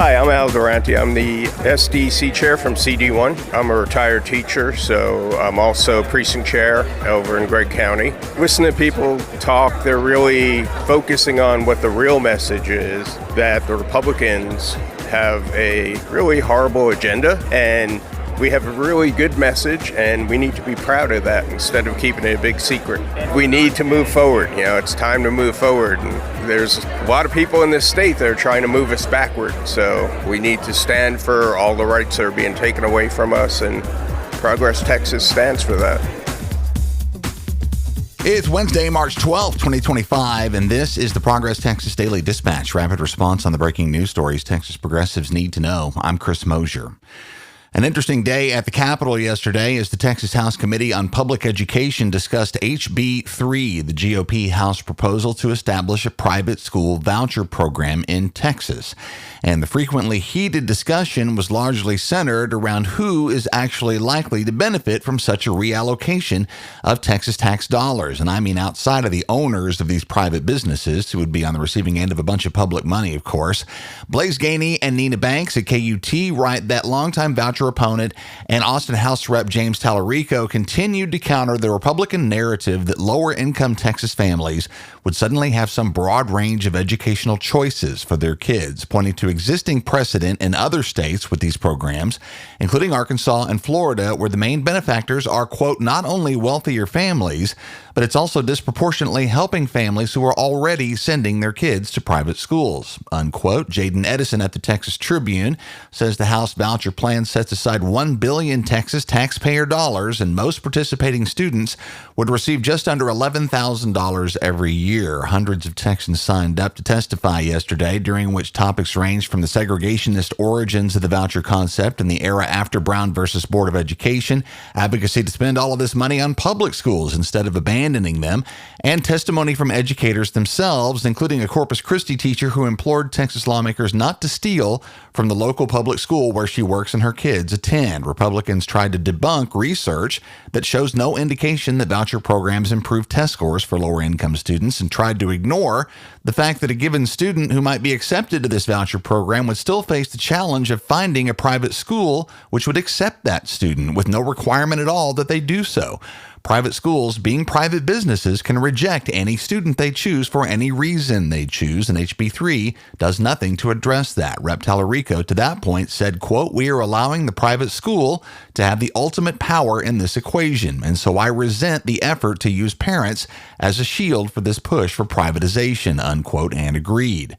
Hi, I'm Al Durante. I'm the SDC chair from CD1. I'm a retired teacher, so I'm also precinct chair over in Gregg County. Listening to people talk, they're really focusing on what the real message is, that the Republicans have a really horrible agenda, and we have a really good message, and we need to be proud of that instead of keeping it a big secret. We need to move forward. It's time to move forward. And there's a lot of people in this state that are trying to move us backward. So we need to stand for all the rights that are being taken away from us, and Progress Texas stands for that. It's Wednesday, March 12th, 2025, and this is the Progress Texas Daily Dispatch, rapid response on the breaking news stories Texas progressives need to know. I'm Chris Mosier. An interesting day at the Capitol yesterday as the Texas House Committee on Public Education discussed HB 3, the GOP House proposal to establish a private school voucher program in Texas. And the frequently heated discussion was largely centered around who is actually likely to benefit from such a reallocation of Texas tax dollars. And I mean outside of the owners of these private businesses who would be on the receiving end of a bunch of public money, of course. Blaise Gainey and Nina Banks at KUT write that longtime voucher opponent and Austin House Rep James Tallarico continued to counter the Republican narrative that lower-income Texas families would suddenly have some broad range of educational choices for their kids, pointing to existing precedent in other states with these programs, including Arkansas and Florida, where the main benefactors are, quote, not only wealthier families, but it's also disproportionately helping families who are already sending their kids to private schools, unquote. Jaden Edison at the Texas Tribune says the House voucher plan sets aside $1 billion Texas taxpayer dollars, and most participating students would receive just under $11,000 every year. Hundreds of Texans signed up to testify yesterday, during which topics ranged from the segregationist origins of the voucher concept and the era after Brown versus Board of Education, advocacy to spend all of this money on public schools instead of abandoning them, and testimony from educators themselves, including a Corpus Christi teacher who implored Texas lawmakers not to steal from the local public school where she works and her kids attend. Republicans tried to debunk research that shows no indication that voucher programs improve test scores for lower-income students, and tried to ignore the fact that a given student who might be accepted to this voucher program would still face the challenge of finding a private school which would accept that student with no requirement at all that they do so. Private schools, being private businesses, can reject any student they choose for any reason they choose, and HB 3 does nothing to address that. Rep. Tallarico, to that point, said, quote, we are allowing the private school to have the ultimate power in this equation, and so I resent the effort to use parents as a shield for this push for privatization, unquote, and agreed.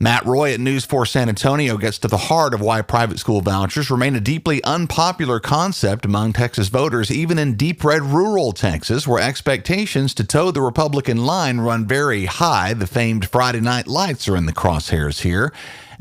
Matt Roy at News 4 San Antonio gets to the heart of why private school vouchers remain a deeply unpopular concept among Texas voters, even in deep red rural Texas, where expectations to toe the Republican line run very high. The famed Friday night lights are in the crosshairs here.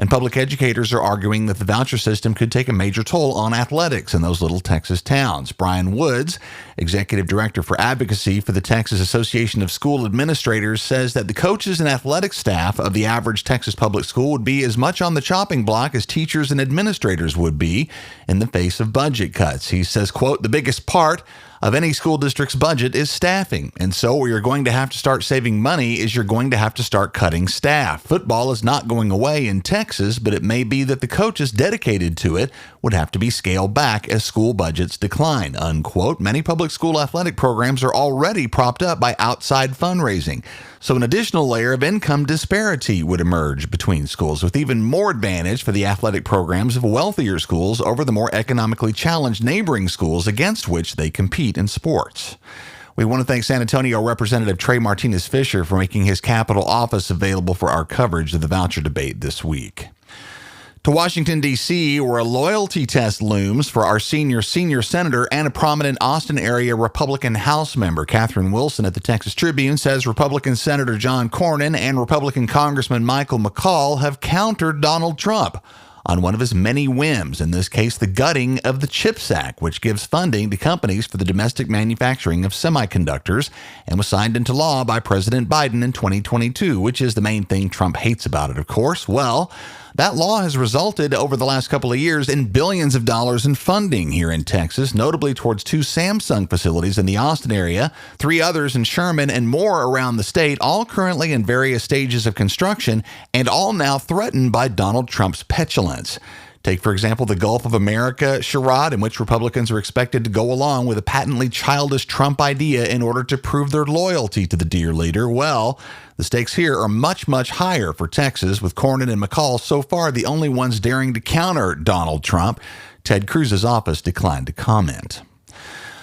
And public educators are arguing that the voucher system could take a major toll on athletics in those little Texas towns. Brian Woods, executive director for advocacy for the Texas Association of School Administrators, says that the coaches and athletic staff of the average Texas public school would be as much on the chopping block as teachers and administrators would be in the face of budget cuts. He says, quote, the biggest part of any school district's budget is staffing. And so where you're going to have to start saving money is you're going to have to start cutting staff. Football is not going away in Texas, but it may be that the coaches dedicated to it would have to be scaled back as school budgets decline, unquote. Many public school athletic programs are already propped up by outside fundraising. So an additional layer of income disparity would emerge between schools, with even more advantage for the athletic programs of wealthier schools over the more economically challenged neighboring schools against which they compete in sports. We want to thank San Antonio Representative Trey Martinez-Fisher for making his Capitol office available for our coverage of the voucher debate this week. To Washington, D.C., where a loyalty test looms for our senior senator and a prominent Austin area Republican House member. Catherine Wilson at the Texas Tribune says Republican Senator John Cornyn and Republican Congressman Michael McCaul have countered Donald Trump on one of his many whims, in this case the gutting of the CHIPS Act, which gives funding to companies for the domestic manufacturing of semiconductors and was signed into law by President Biden in 2022, which is the main thing Trump hates about it, of course. Well, That law has resulted over the last couple of years in billions of dollars in funding here in Texas, notably towards 2 Samsung facilities in the Austin area, 3 others in Sherman, and more around the state, all currently in various stages of construction and all now threatened by Donald Trump's petulance. Take, for example, the Gulf of America charade, in which Republicans are expected to go along with a patently childish Trump idea in order to prove their loyalty to the dear leader. Well, the stakes here are much, much higher for Texas, with Cornyn and McCall so far the only ones daring to counter Donald Trump. Ted Cruz's office declined to comment.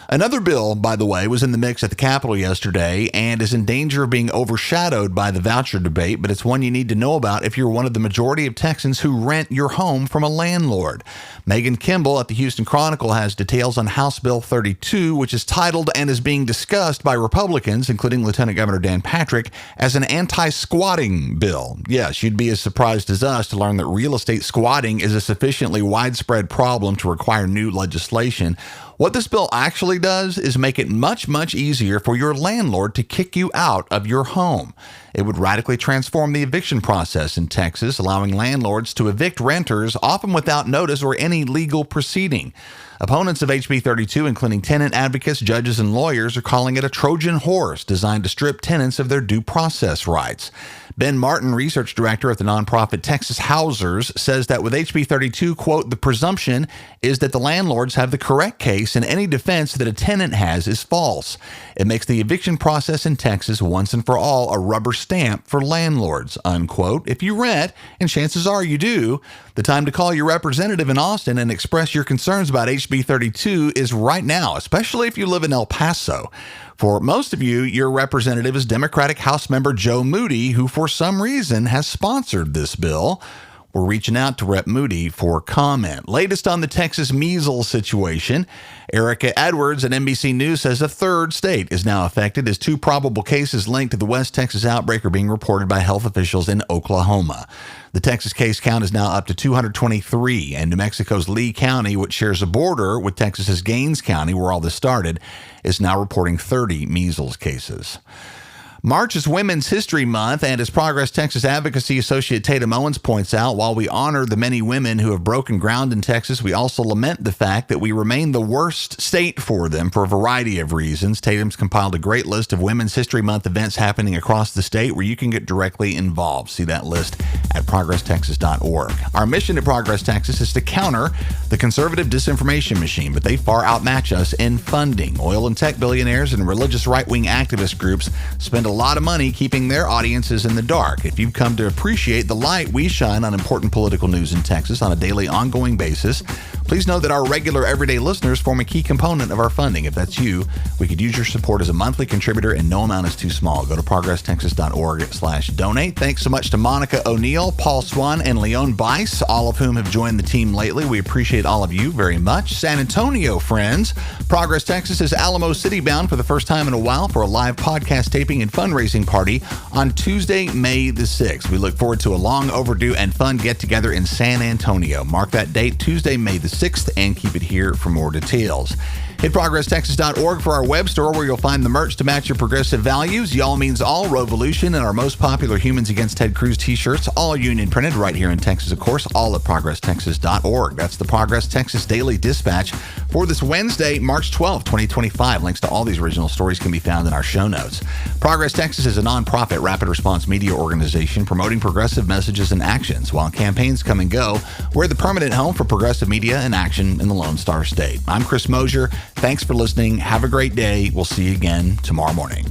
Another bill, by the way, was in the mix at the Capitol yesterday and is in danger of being overshadowed by the voucher debate, but it's one you need to know about if you're one of the majority of Texans who rent your home from a landlord. Megan Kimball at the Houston Chronicle has details on House Bill 32, which is titled and is being discussed by Republicans, including Lieutenant Governor Dan Patrick, as an anti-squatting bill. Yes, you'd be as surprised as us to learn that real estate squatting is a sufficiently widespread problem to require new legislation. What this bill actually does is make it much, much easier for your landlord to kick you out of your home. It would radically transform the eviction process in Texas, allowing landlords to evict renters, often without notice or any legal proceeding. Opponents of HB 32, including tenant advocates, judges, and lawyers, are calling it a Trojan horse designed to strip tenants of their due process rights. Ben Martin, research director at the nonprofit Texas Housers, says that with HB 32, quote, the presumption is that the landlords have the correct case and any defense that a tenant has is false. It makes the eviction process in Texas once and for all a rubber stamp for landlords, unquote. If you rent, and chances are you do, the time to call your representative in Austin and express your concerns about HB 32 is right now, especially if you live in El Paso. For most of you, your representative is Democratic House member Joe Moody, who for some reason has sponsored this bill. We're reaching out to Rep. Moody for comment. Latest on the Texas measles situation. Erica Edwards at NBC News says a third state is now affected as 2 probable cases linked to the West Texas outbreak are being reported by health officials in Oklahoma. The Texas case count is now up to 223, and New Mexico's Lee County, which shares a border with Texas's Gaines County, where all this started, is now reporting 30 measles cases. March is Women's History Month, and as Progress Texas Advocacy Associate Tatum Owens points out, while we honor the many women who have broken ground in Texas, we also lament the fact that we remain the worst state for them for a variety of reasons. Tatum's compiled a great list of Women's History Month events happening across the state where you can get directly involved. See that list at ProgressTexas.org. Our mission at Progress Texas is to counter the conservative disinformation machine, but they far outmatch us in funding. Oil and tech billionaires and religious right-wing activist groups spend a lot of money keeping their audiences in the dark. If you've come to appreciate the light we shine on important political news in Texas on a daily, ongoing basis, please know that our regular, everyday listeners form a key component of our funding. If that's you, we could use your support as a monthly contributor, and no amount is too small. Go to ProgressTexas.org/donate. Thanks so much to Monica O'Neill, Paul Swan, and Leon Bice, all of whom have joined the team lately. We appreciate all of you very much. San Antonio friends, Progress Texas is Alamo City bound for the first time in a while for a live podcast taping and fundraising party on Tuesday, May the 6th. We look forward to a long overdue and fun get-together in San Antonio. Mark that date, Tuesday, May the 6th, and keep it here for more details. Hit ProgressTexas.org for our web store where you'll find the merch to match your progressive values. Y'all means all Revolution and our most popular Humans Against Ted Cruz t-shirts, all union printed right here in Texas, of course, all at ProgressTexas.org. That's the Progress Texas Daily Dispatch for this Wednesday, March 12, 2025. Links to all these original stories can be found in our show notes. Progress Texas is a nonprofit rapid response media organization promoting progressive messages and actions. While campaigns come and go, we're the permanent home for progressive media and action in the Lone Star State. I'm Chris Mosier. Thanks for listening. Have a great day. We'll see you again tomorrow morning.